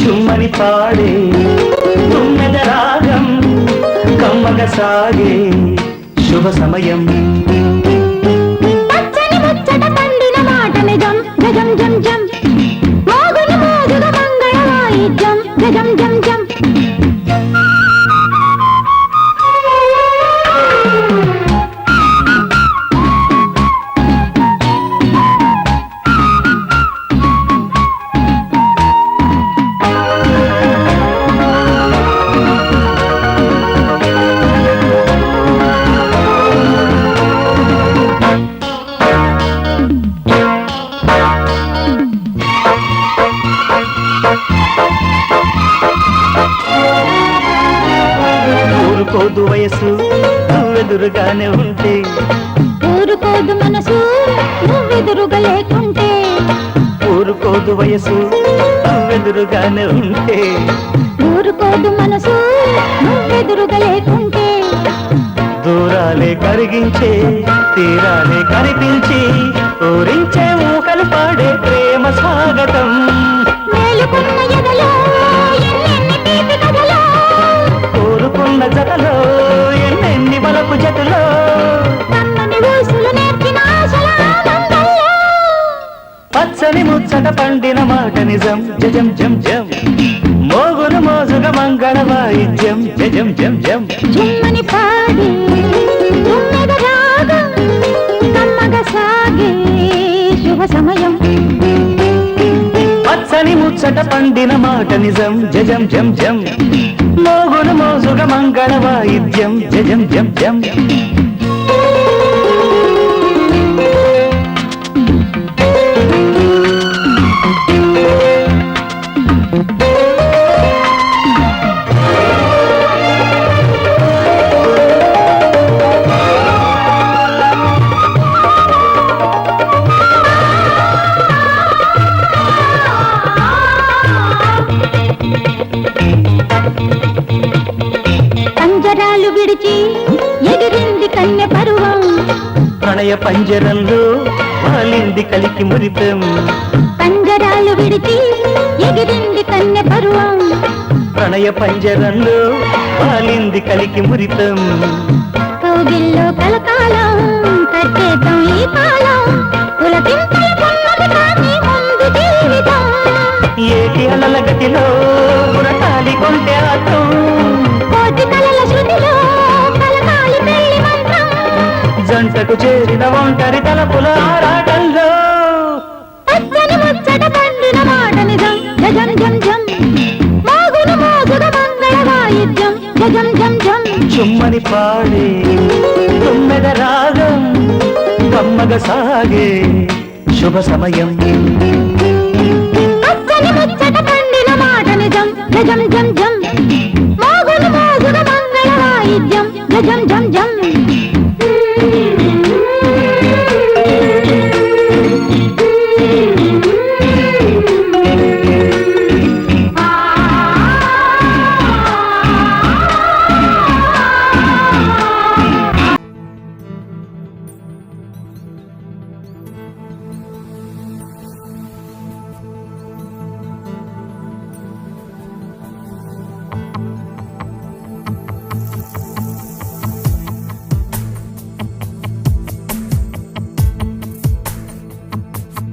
చుమ్మని పాడే తుమ్మెద రాగం కమ్మగా సాగే శుభ సమయం పచ్చని ముచ్చట పండిన మాట నిజం జం జం జం మోగును మోగుగా మంగళ వాయిద్యం జం జం జం ఊరుకోదు వయసు నువ్వెదురుగానే ఉంటే ఊరుకోదు మనసు నువ్వెదురుగా లేకుంటే ఊరుకోదు వయసు నువ్వెదురుగానే ఉంటే ఊరుకోదు మనసు నువ్వెదురుగా లేకుంటే దూరాలే కరిగించే తీరాలే కనిపించి ఊరించే ఊహలు పాడే ప్రేమ స్వాగతం మేలుకున్న ఎదలో ఎన్నెన్ని తీపి కథలో కోరుకున్న జతలో ఎన్నెన్ని బలపు జతలో కమ్మని ఊసులు నేర్పిన ఆశల ఆనందంలో పచ్చని ముచ్చట పండిన మాట నిజం జం జం జం మోగును మోజుగా మంగళ వాయిద్యం జం జం జం జుమ్మని పాడి తుమ్మెద రాగం కమ్మగా సాగే శుభ సమయం పచ్చని ముచ్చట పండిన మాట నిజం జం జం జం మోగును మోజుగా మంగళ వాయిద్యం జం జం జం పంజరాలు విడిచి ఎగిరింది కన్య పరువం ప్రణయ పంజరంలో వాలింది కలికి మురితం పంజరాలు విడిచి ఎగిరింది కన్య పరువం ప్రణయ పంజరంలో వాలింది కలికి మురితం కౌగిల్లో కలకాలం కట్టేతం ఈ కాలం పులకింతల పొన్నది కానీ ముందు జీవితం ఏటి అలల గతిలో పురటాలి కొంటే ఆటం కోటి కలల శృతిలో కలకాలి పెళ్లి మంత్రం జంటకు చేరిన ఒంటరి తలపుల ఆరాటంలో పచ్చని ముచ్చట పండిన మాట నిజం జం జం జం మోగును మోగుగా మంగళ వాయిద్యం జం జం జం చుమ్మని పాడే తుమ్మెద రాగం కమ్మగా సాగే శుభ సమయం పచ్చని ముచ్చట పండిన మాట నిజం జం జం జం మోగును మోగుగా మంగళ వాయిద్యం జం జం